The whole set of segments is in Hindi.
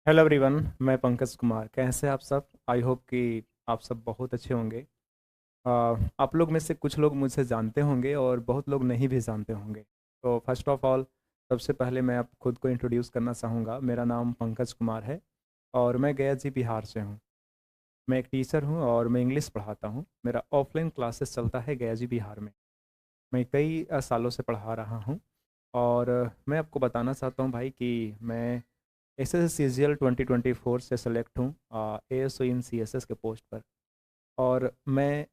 Hello everyone. मैं पंकज कुमार। कैसे हैं आप सब? आई होप कि आप सब बहुत अच्छे होंगे। अ, आप लोग में से कुछ लोग मुझसे जानते होंगे और बहुत लोग नहीं भी जानते होंगे। तो फर्स्ट ऑफ ऑल, सबसे पहले मैं आप खुद को इंट्रोड्यूस करना चाहूँगा। मेरा नाम पंकज कुमार है और मैं गया जी बिहार से हूँ। मैं एक टीचर हूँ और मैं इंग्लिश पढ़ाता हूँ। मेरा ऑफलाइन क्लासेस चलता है गया जी बिहार में। मैं कई सालों से पढ़ा रहा हूँ और मैं आपको बताना चाहता हूँ भाई कि मैं S S C G L 2024 से सेलेक्ट हूँ A S O in C S S के पोस्ट पर। और मैं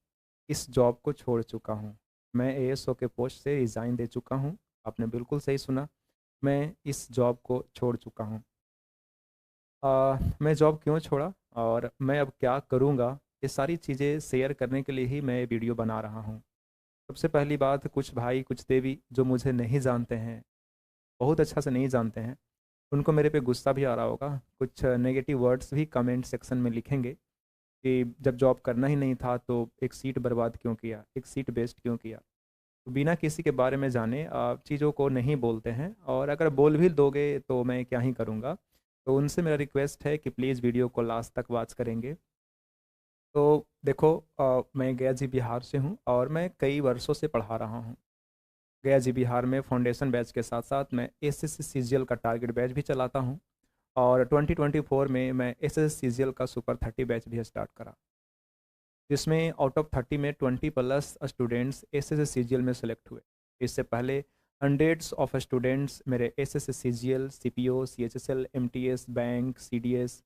इस जॉब को छोड़ चुका हूँ। मैं ए एस ओ के पोस्ट से रिज़ाइन दे चुका हूँ। आपने बिल्कुल सही सुना, मैं इस जॉब को छोड़ चुका हूँ। मैं जॉब क्यों छोड़ा और मैं अब क्या करूँगा, ये सारी चीज़ें शेयर करने के लिए ही मैं ये वीडियो बना रहा हूँ। सबसे पहली बात, कुछ भाई कुछ देवी जो मुझे नहीं जानते हैं, बहुत अच्छा से नहीं जानते हैं, उनको मेरे पे गुस्सा भी आ रहा होगा। कुछ नेगेटिव वर्ड्स भी कमेंट सेक्शन में लिखेंगे कि जब जॉब करना ही नहीं था तो एक सीट बर्बाद क्यों किया, एक सीट वेस्ट क्यों किया। तो बिना किसी के बारे में जाने चीज़ों को नहीं बोलते हैं, और अगर बोल भी दोगे तो मैं क्या ही करूँगा। तो उनसे मेरा रिक्वेस्ट है कि प्लीज़ वीडियो को लास्ट तक वॉच करेंगे। तो देखो, मैं गया जी बिहार से हूँ और मैं कई वर्षों से पढ़ा रहा हूँ। गया जी बिहार में फाउंडेशन बैच के साथ साथ मैं S S C C G L का टारगेट बैच भी चलाता हूँ। और 2024 में मैं S S C G L का सुपर 30 बैच भी स्टार्ट करा, जिसमें आउट ऑफ 30 में 20+ students S S C G L में सेलेक्ट हुए। इससे पहले हंड्रेड्स ऑफ स्टूडेंट्स मेरे S S C G L, C P O, C H S L, M T S, bank, C D S,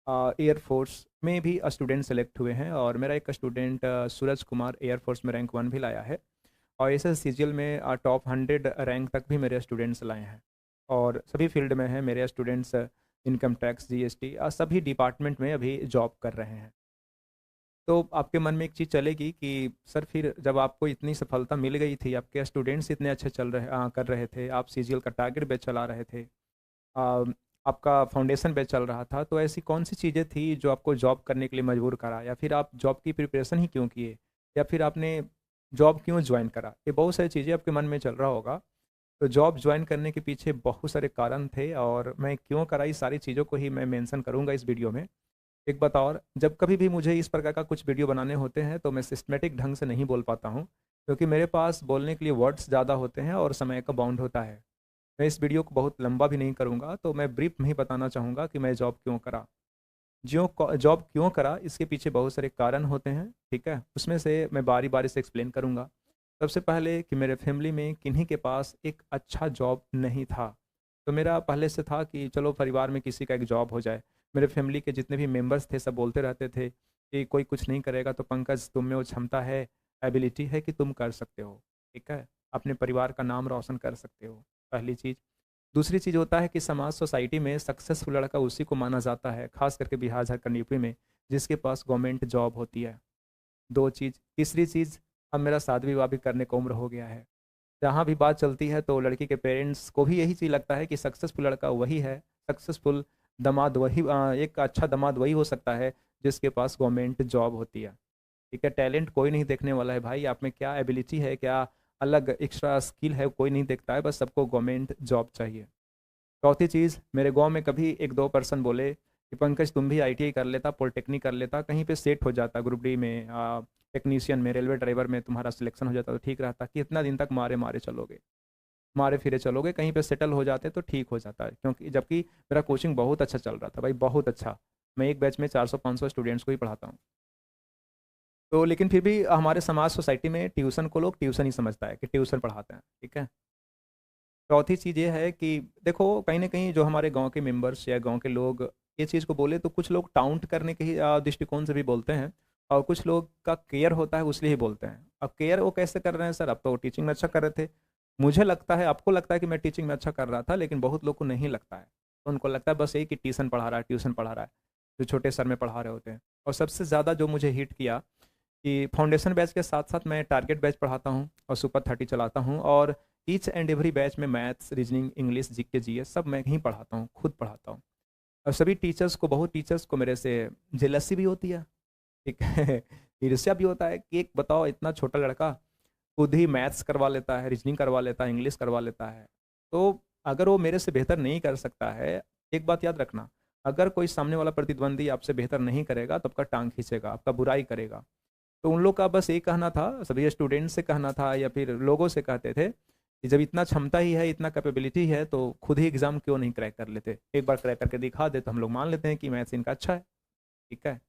air force में भी स्टूडेंट सेलेक्ट हुए हैं। और मेरा एक स्टूडेंट सूरज कुमार एयरफोर्स में रैंक 1 भी लाया है। और S S C G L में टॉप 100 रैंक तक भी मेरे स्टूडेंट्स लाए हैं। और सभी फील्ड में हैं मेरे students. Income tax, G S T, सभी डिपार्टमेंट में अभी जॉब कर रहे हैं। तो आपके मन में एक चीज़ चलेगी कि सर, फिर जब आपको इतनी सफलता मिल गई थी, आपके स्टूडेंट्स इतने अच्छे कर रहे थे, आप सी जी एल का टारगेट बैच चला रहे थे, आ, आपका फाउंडेशन बैच चल रहा था, तो ऐसी कौन सी चीज़ें थी जो आपको जॉब करने के लिए मजबूर करा, या फिर आप जॉब की प्रिपरेशन ही क्यों किए, या फिर आपने जॉब क्यों ज्वाइन करा? ये बहुत सारी चीज़ें आपके मन में चल रहा होगा। तो जॉब ज्वाइन करने के पीछे बहुत सारे कारण थे और मैं क्यों करा, इस सारी चीज़ों को ही मैं मेंशन करूंगा इस वीडियो में। एक बात और, जब कभी भी मुझे इस प्रकार का कुछ वीडियो बनाने होते हैं तो मैं सिस्टमेटिक ढंग से नहीं बोल पाता हूँ, क्योंकि मेरे पास बोलने के लिए वर्ड्स ज़्यादा होते हैं और समय का बाउंड होता है। मैं इस वीडियो को बहुत लंबा भी नहीं करूँगा, तो मैं ब्रीफ में ही बताना चाहूँगा कि मैं जॉब क्यों करा। जॉब क्यों करा, इसके पीछे बहुत सारे कारण होते हैं, ठीक है? उसमें से मैं बारी बारी से एक्सप्लेन करूँगा। सबसे पहले कि मेरे फैमिली में किन्हीं के पास एक अच्छा जॉब नहीं था। तो मेरा पहले से था कि चलो परिवार में किसी का एक जॉब हो जाए। मेरे फैमिली के जितने भी मेंबर्स थे सब बोलते रहते थे कि कोई कुछ नहीं करेगा तो पंकज, तुम में वो क्षमता है, एबिलिटी है कि तुम कर सकते हो, ठीक है? अपने परिवार का नाम रोशन कर सकते हो, पहली चीज़। दूसरी चीज़ होता है कि समाज सोसाइटी में सक्सेसफुल लड़का उसी को माना जाता है, खास करके बिहार झारखंड यूपी में, जिसके पास गवर्नमेंट जॉब होती है। दो चीज़। तीसरी चीज़, अब मेरा शादी विवाह भी करने का उम्र हो गया है। जहाँ भी बात चलती है तो लड़की के पेरेंट्स को भी यही चीज़ लगता है कि सक्सेसफुल लड़का वही है, सक्सेसफुल दामाद वही, एक अच्छा दामाद वही हो सकता है जिसके पास गवर्नमेंट जॉब होती है। ठीक है? टैलेंट कोई नहीं देखने वाला है भाई, आप में क्या एबिलिटी है, क्या अलग एक्स्ट्रा स्किल है, कोई नहीं देखता है, बस सबको गवर्नमेंट जॉब चाहिए। चौथी चीज़, मेरे गांव में कभी एक दो पर्सन बोले कि पंकज तुम भी आईटीआई कर लेता, पॉलिटेक्निक कर लेता, कहीं पे सेट हो जाता, ग्रुप डी में, टेक्नीशियन में, रेलवे ड्राइवर में तुम्हारा सिलेक्शन हो जाता तो ठीक रहता। कि इतना दिन तक मारे मारे चलोगे, मारे फिरे चलोगे, कहीं पे सेटल हो जाते तो ठीक हो जाता है। क्योंकि जबकि मेरा कोचिंग बहुत अच्छा चल रहा था भाई, बहुत अच्छा। मैं एक बैच में 400-500 स्टूडेंट्स को ही पढ़ाता हूँ। तो लेकिन फिर भी हमारे समाज सोसाइटी में ट्यूशन को लोग ट्यूशन ही समझता है कि ट्यूशन पढ़ाते हैं, ठीक है? चौथी चीज़ ये है कि देखो, कहीं न कहीं जो हमारे गाँव के मेंबर्स या गाँव के लोग ये चीज़ को बोले तो कुछ लोग टाउंट करने के ही दृष्टिकोण से भी बोलते हैं, और कुछ लोग का केयर होता है इसलिए ही बोलते हैं। अब केयर वो कैसे कर रहे हैं सर? अब तो टीचिंग में अच्छा कर रहे थे। मुझे लगता है, आपको लगता है कि मैं टीचिंग में अच्छा कर रहा था, लेकिन बहुत लोग को नहीं लगता है। तो उनको लगता है बस यही कि ट्यूशन पढ़ा रहा है, ट्यूशन पढ़ा रहा है, जो छोटे सर में पढ़ा रहे होते हैं। और सबसे ज़्यादा जो मुझे हिट किया कि फाउंडेशन बैच के साथ-साथ मैं टारगेट बैच पढ़ाता हूँ और सुपर 30 चलाता हूँ, और ईच एंड एवरी बैच में maths, reasoning, English, GK, GS सब मैं ही पढ़ाता हूँ, खुद पढ़ाता हूँ। और सभी टीचर्स को, बहुत टीचर्स को मेरे से जेलसी भी होती है, ठीक है? ईर्ष्या भी होता है कि एक बताओ, इतना छोटा लड़का खुद ही मैथ्स करवा लेता है, रीजनिंग करवा लेता है, इंग्लिश करवा लेता है। तो अगर वो मेरे से बेहतर नहीं कर सकता है, एक बात याद रखना, अगर कोई सामने वाला प्रतिद्वंदी आपसे बेहतर नहीं करेगा तो आपका टांग खींचेगा, आपका बुराई करेगा। तो उन लोग का बस एक कहना था, सभी स्टूडेंट्स से कहना था या फिर लोगों से कहते थे कि जब इतना क्षमता ही है, इतना कैपेबिलिटी है, तो खुद ही एग्ज़ाम क्यों नहीं क्रैक कर लेते, एक बार क्रैक करके दिखा दे तो हम लोग मान लेते हैं कि मैथ्स इनका अच्छा है। ठीक है।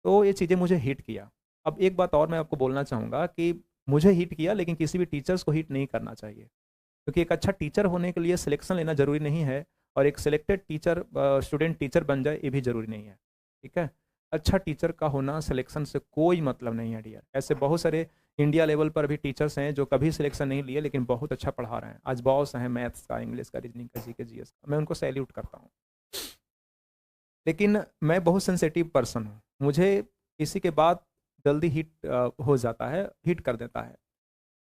तो ये चीज़ें मुझे हिट किया। अब एक बात और मैं आपको बोलना चाहूँगा कि मुझे हिट किया, लेकिन किसी भी टीचर्स को हिट नहीं करना चाहिए, क्योंकि एक अच्छा टीचर होने के लिए सिलेक्शन लेना ज़रूरी नहीं है, और एक सिलेक्टेड टीचर स्टूडेंट टीचर बन जाए ये भी ज़रूरी नहीं है। ठीक है। अच्छा टीचर का होना सिलेक्शन से कोई मतलब नहीं है डियर। ऐसे बहुत सारे इंडिया लेवल पर भी टीचर्स हैं जो कभी सिलेक्शन नहीं लिए लेकिन बहुत अच्छा पढ़ा रहे हैं, आज बॉस हैं मैथ्स का, इंग्लिश का, रीजनिंग का, जीके जीएस का, मैं उनको सैल्यूट करता हूँ। लेकिन मैं बहुत सेंसिटिव पर्सन हूँ, मुझे किसी के बाद जल्दी हिट हो जाता है, हिट कर देता है।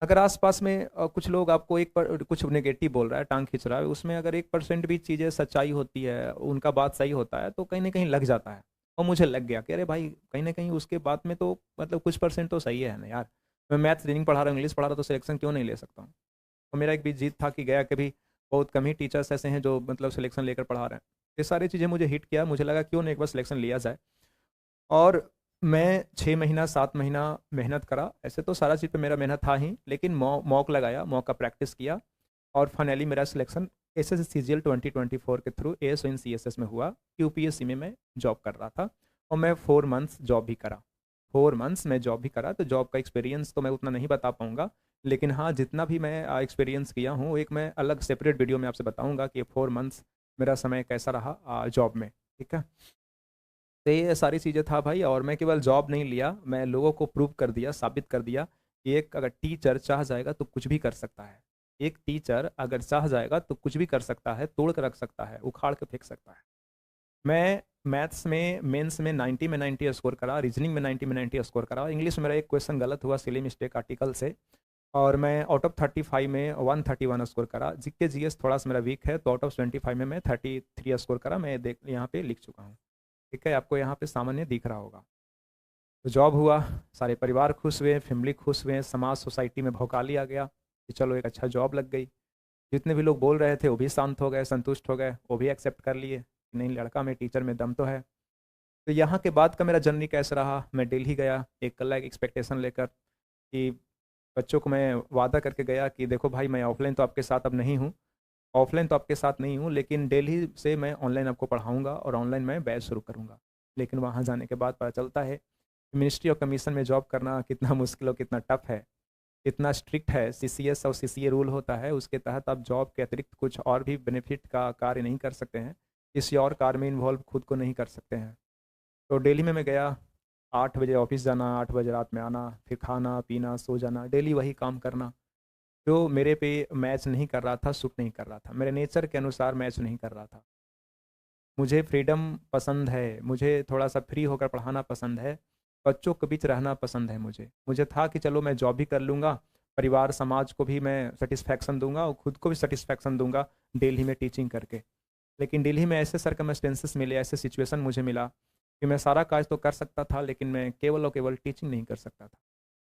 अगर आसपास में कुछ लोग आपको कुछ नेगेटिव बोल रहा है, टांग खींच रहा है, उसमें अगर 1% भी चीज़ें सच्चाई होती है, उनका बात सही होता है, तो कहीं ना कहीं लग जाता है। और मुझे लग गया कि अरे भाई, कहीं ना कहीं उसके बात में तो मतलब कुछ परसेंट तो सही है ना यार। मैं मैथ्स रीडिंग पढ़ा रहा हूँ, इंग्लिश पढ़ा रहा हूँ, तो सिलेक्शन क्यों नहीं ले सकता हूँ। और मेरा एक भी जीत था कि गया कभी, बहुत कम ही टीचर्स ऐसे हैं जो मतलब सिलेक्शन लेकर पढ़ा रहे हैं। ये सारी चीज़ें मुझे हिट किया, मुझे लगा क्यों नहीं एक बार सिलेक्शन लिया जाए। और मैं 6 महीना 7 महीना मेहनत करा, ऐसे तो सारा चीज़ पे मेरा मेहनत था ही, लेकिन मॉक लगाया, मॉक का प्रैक्टिस किया, और फाइनली मेरा selection S S C G L 2024 के through S in C S S में हुआ। यूपीएससी में मैं जॉब कर रहा था, और मैं 4 मंथ्स जॉब भी करा। 4 मंथ्स में जॉब भी करा, तो जॉब का एक्सपीरियंस तो मैं उतना नहीं बता पाऊँगा, लेकिन हाँ जितना भी मैं एक्सपीरियंस किया हूँ, एक मैं अलग सेपरेट वीडियो में आपसे बताऊँगा कि 4 मंथ्स मेरा समय कैसा रहा जॉब में। ठीक है। तो ये सारी चीज़ें था भाई, और मैं केवल जॉब नहीं लिया, मैं लोगों को प्रूव कर दिया, साबित कर दिया कि एक अगर टीचर चाह जाएगा तो कुछ भी कर सकता है। एक टीचर अगर चाह जाएगा तो कुछ भी कर सकता है, तोड़ कर रख सकता है, उखाड़ के फेंक सकता है। मैं मैथ्स में मेंस में 90 में 90 स्कोर करा, रीजनिंग में 90 में 90 स्कोर करा, इंग्लिश में मेरा एक क्वेश्चन गलत हुआ सिली मिस्टेक आर्टिकल से, और मैं आउट ऑफ 35 में 131 स्कोर करा। जीके जीएस थोड़ा सा मेरा वीक है, तो आउट ऑफ 25 में मैं 33 स्कोर करा, मैं देख यहाँ पे लिख चुका हूँ। ठीक है, आपको यहाँ पे सामान्य दिख रहा होगा। तो जॉब हुआ, सारे परिवार खुश हुए, फैमिली खुश हुए, समाज सोसाइटी में भौकाली आ गया कि चलो एक अच्छा जॉब लग गई। जितने भी लोग बोल रहे थे वो भी शांत हो गए, संतुष्ट हो गए, वो भी एक्सेप्ट कर लिए कि नहीं, लड़का में टीचर में दम तो है। तो यहाँ के बाद का मेरा जर्नी कैसा रहा, मैं दिल्ली गया एक अलग एक्सपेक्टेशन लेकर कि बच्चों को मैं वादा करके गया कि देखो भाई, मैं ऑफलाइन तो आपके साथ अब नहीं हूँ, ऑफलाइन तो आपके साथ नहीं हूँ, लेकिन दिल्ली से मैं ऑनलाइन आपको पढ़ाऊँगा और ऑनलाइन मैं बैच शुरू करूँगा। लेकिन वहाँ जाने के बाद पता चलता है मिनिस्ट्री ऑफ कमीशन में जॉब करना कितना मुश्किल और कितना टफ है, कितना स्ट्रिक्ट है। सीसीएस और सीसीए रूल होता है, उसके तहत आप जॉब के अतिरिक्त कुछ और भी बेनिफिट का कार्य नहीं कर सकते हैं, किसी और कार्य में इन्वॉल्व खुद को नहीं कर सकते हैं। तो दिल्ली में मैं गया, 8 बजे ऑफिस जाना, 8 बजे रात में आना, फिर खाना पीना सो जाना, डेली वही काम करना, जो मेरे पे मैच नहीं कर रहा था, सूट नहीं कर रहा था, मेरे नेचर के अनुसार मैच नहीं कर रहा था। मुझे फ्रीडम पसंद है, मुझे थोड़ा सा फ्री होकर पढ़ाना पसंद है, बच्चों के बीच रहना पसंद है। मुझे था कि चलो मैं जॉब भी कर लूँगा, परिवार समाज को भी मैं सेटिस्फैक्शन दूंगा और खुद को भी सेटिस्फैक्शन दूंगा दिल्ली में टीचिंग करके। लेकिन दिल्ली में ऐसे सर्कमस्टेंसेस मिले, ऐसे सिचुएशन मुझे मिला कि मैं सारा काज तो कर सकता था, लेकिन मैं केवल और केवल टीचिंग नहीं कर सकता था।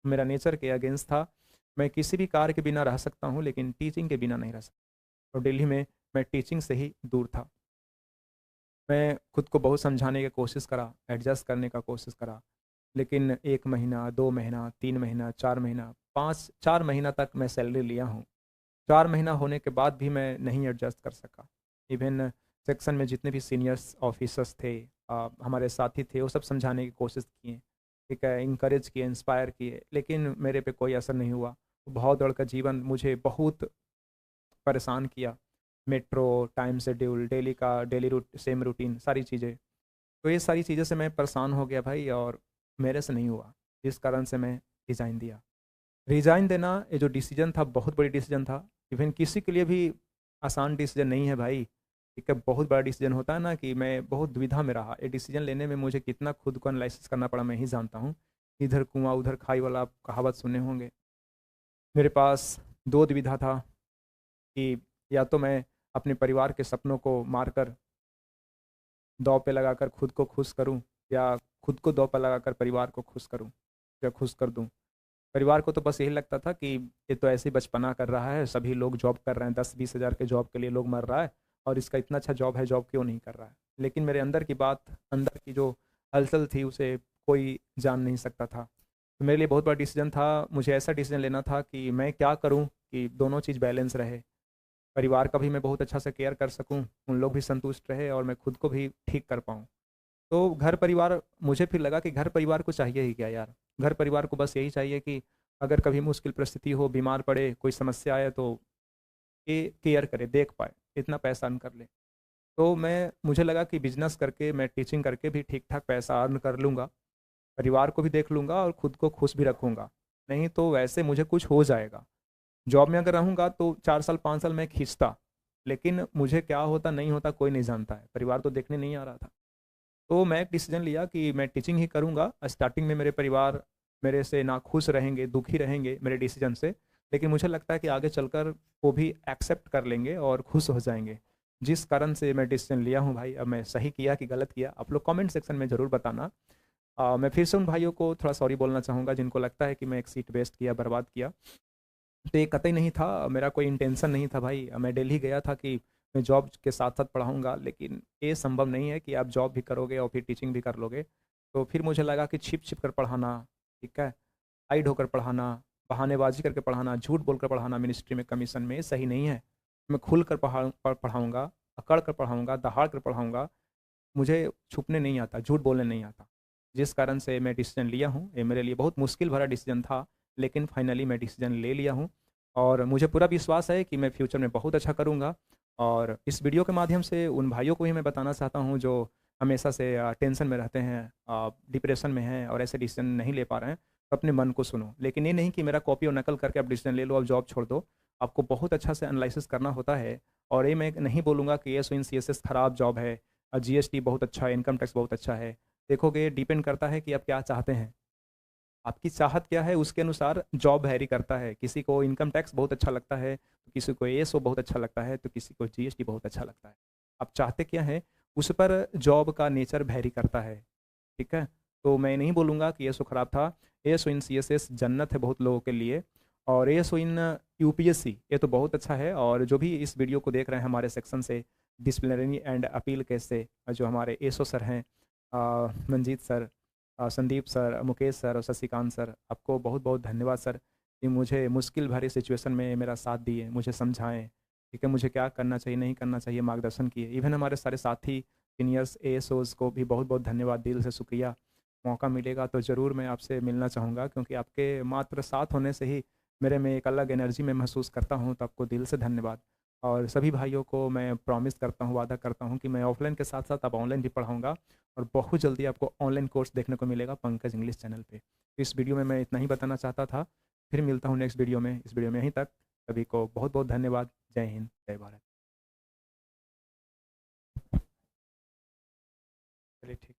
मेरा नेचर के अगेंस्ट था। मैं किसी भी कार्य के बिना रह सकता हूँ, लेकिन टीचिंग के बिना नहीं रह सकता। और दिल्ली में मैं टीचिंग से ही दूर था। मैं खुद को बहुत समझाने की कोशिश करा, एडजस्ट करने का कोशिश करा, लेकिन 1 महीना 2 महीना 3 महीना 4 महीना 4 महीना तक मैं सैलरी लिया हूँ। 4 महीना होने के बाद भी मैं नहीं एडजस्ट कर सका। इवन सेक्शन में जितने भी सीनियर्स ऑफिसर्स थे, हमारे साथी थे, वो सब समझाने की कोशिश किए, ठीक है, इंकरेज किए, इंस्पायर किए, लेकिन मेरे पे कोई असर नहीं हुआ। बहुत दौड़ का जीवन मुझे बहुत परेशान किया। मेट्रो, टाइम शेड्यूल, डेली का डेली सेम रूटीन, सारी चीज़ें। तो ये सारी चीज़ों से मैं परेशान हो गया भाई, और मेरे से नहीं हुआ, जिस कारण से मैं रिज़ाइन दिया। रिज़ाइन देना ये जो डिसीजन था, बहुत बड़ी डिसीजन था। इवन किसी के लिए भी आसान डिसीजन नहीं है भाई। ठीक है, बहुत बड़ा डिसीजन होता है ना, कि मैं बहुत दुविधा में रहा। ये डिसीजन लेने में मुझे कितना खुद को एनालिसिस करना पड़ा मैं ही जानता हूँ। इधर कुआं उधर खाई वाला आप कहावत सुने होंगे। मेरे पास दो दुविधा था कि या तो मैं अपने परिवार के सपनों को मारकर दांव पे लगाकर खुद को खुश करूं, या खुद को दांव पे लगाकर परिवार को खुश करूं या खुश कर दूं। परिवार को तो बस यही लगता था कि ये तो ऐसे ही बचपना कर रहा है, सभी लोग जॉब कर रहे हैं, 10-20 हज़ार के जॉब के लिए लोग मर रहा है, और इसका इतना अच्छा जॉब है, जॉब क्यों नहीं कर रहा है। लेकिन मेरे अंदर की बात, अंदर की जो हलचल थी उसे कोई जान नहीं सकता था। तो मेरे लिए बहुत बड़ा डिसीजन था, मुझे ऐसा डिसीजन लेना था कि मैं क्या करूं कि दोनों चीज़ बैलेंस रहे। परिवार का भी मैं बहुत अच्छा से केयर कर सकूं, उन लोग भी संतुष्ट रहे और मैं खुद को भी ठीक कर पाऊँ। तो घर परिवार, मुझे फिर लगा कि घर परिवार को चाहिए ही क्या यार। घर परिवार को बस यही चाहिए कि अगर कभी मुश्किल परिस्थिति हो, बीमार पड़े, कोई समस्या आए तो ये केयर करे, देख पाए, इतना पैसा अर्न कर ले। तो मुझे लगा कि बिजनेस करके, मैं टीचिंग करके भी ठीक ठाक पैसा अर्न कर लूँगा, परिवार को भी देख लूँगा और खुद को खुश भी रखूँगा। नहीं तो वैसे मुझे कुछ हो जाएगा। जॉब में अगर रहूँगा तो 4 साल 5 साल मैं खींचता, लेकिन मुझे क्या होता नहीं होता कोई नहीं जानता है, परिवार तो देखने नहीं आ रहा था। तो मैं एक डिसीजन लिया कि मैं टीचिंग ही करूँगा। स्टार्टिंग में मेरे परिवार मेरे से नाखुश रहेंगे, दुखी रहेंगे मेरे डिसीजन से, लेकिन मुझे लगता है कि आगे चलकर वो भी एक्सेप्ट कर लेंगे और खुश हो जाएंगे। जिस कारण से मैं डिसीजन लिया हूँ भाई, अब मैं सही किया कि गलत किया, आप लोग कमेंट सेक्शन में ज़रूर बताना। मैं फिर से उन भाइयों को थोड़ा सॉरी बोलना चाहूँगा जिनको लगता है कि मैं एक सीट वेस्ट किया, बर्बाद किया। तो ये कतई नहीं था, मेरा कोई इंटेंशन नहीं था भाई। मैं दिल्ली गया था कि मैं जॉब के साथ-साथ पढ़ाऊँगा, लेकिन ये संभव नहीं है कि आप जॉब भी करोगे और फिर टीचिंग भी कर लोगे। तो फिर मुझे लगा कि छिप-छिप कर पढ़ाना, ठीक है? हाइड होकर पढ़ाना, बहानेबाज़ी करके पढ़ाना, झूठ बोलकर पढ़ाना मिनिस्ट्री में कमीशन में, ये सही नहीं है। मैं खुल कर पढ़ाऊँगा, अकड़ कर पढ़ाऊँगा, दहाड़ कर पढ़ाऊँगा। मुझे छुपने नहीं आता, झूठ बोलने नहीं आता। जिस कारण से मैं डिसीज़न लिया हूँ, ये मेरे लिए बहुत मुश्किल भरा डिसीज़न था, लेकिन फाइनली मैं डिसीज़न ले लिया हूँ और मुझे पूरा विश्वास है कि मैं फ्यूचर में बहुत अच्छा करूँगा। और इस वीडियो के माध्यम से उन भाइयों को भी मैं बताना चाहता हूँ जो हमेशा से टेंशन में रहते हैं, डिप्रेशन में हैं और ऐसे डिसीज़न नहीं ले पा रहे हैं, तो अपने मन को सुनो। लेकिन ये नहीं कि मेरा कॉपी और नकल करके आप डिसीज़न ले लो, अब जॉब छोड़ दो। आपको बहुत अच्छा से एनालिसिस करना होता है और ये मैं नहीं बोलूँगा कि एसओ इन सीएसएस खराब जॉब है, जीएसटी बहुत अच्छा है, इनकम टैक्स बहुत अच्छा है। देखोगे डिपेंड करता है कि आप क्या चाहते हैं। आपकी चाहत क्या है उसके अनुसार जॉब वैरी करता है। किसी को इनकम टैक्स बहुत अच्छा लगता है, तो किसी को एएसओ बहुत अच्छा लगता है, तो किसी को जीएसटी बहुत अच्छा लगता है। आप चाहते क्या हैं, उस पर जॉब का नेचर वैरी करता है, ठीक है? तो मैं नहीं बोलूँगा कि एएसओ खराब था। एएसओ इन सीएसएस जन्नत है बहुत लोगों के लिए और एएसओ इन यूपीएससी ये तो बहुत अच्छा है। और जो भी इस वीडियो को देख रहे हैं हमारे सेक्शन से, डिसिप्लिनरी एंड अपील केस से, जो हमारे एएसओ सर हैं, Manjeet sir, Sandeep sir, Mukesh sir और शशिकांत सर, आपको बहुत-बहुत धन्यवाद सर कि मुझे मुश्किल भरी सिचुएशन में मेरा साथ दिए, मुझे समझाएँ, ठीक है? मुझे क्या करना चाहिए, नहीं करना चाहिए, मार्गदर्शन किए। इवन हमारे सारे साथी सीनियर्स एएसओज़ को भी बहुत-बहुत धन्यवाद, दिल से शुक्रिया। मौका मिलेगा तो ज़रूर मैं आपसे मिलना चाहूँगा क्योंकि आपके मात्र साथ होने से ही मेरे में एक अलग एनर्जी मैं महसूस करता हूँ, तो आपको दिल से धन्यवाद। और सभी भाइयों को मैं प्रॉमिस करता हूँ, वादा करता हूँ कि मैं ऑफ़लाइन के साथ-साथ अब ऑनलाइन भी पढ़ाऊँगा और बहुत जल्दी आपको ऑनलाइन कोर्स देखने को मिलेगा पंकज इंग्लिश चैनल पे। इस वीडियो में मैं इतना ही बताना चाहता था। फिर मिलता हूँ नेक्स्ट वीडियो में। इस वीडियो में यहीं तक। सभी को बहुत-बहुत धन्यवाद। जय हिंद, जय भारत। चलिए ठीक।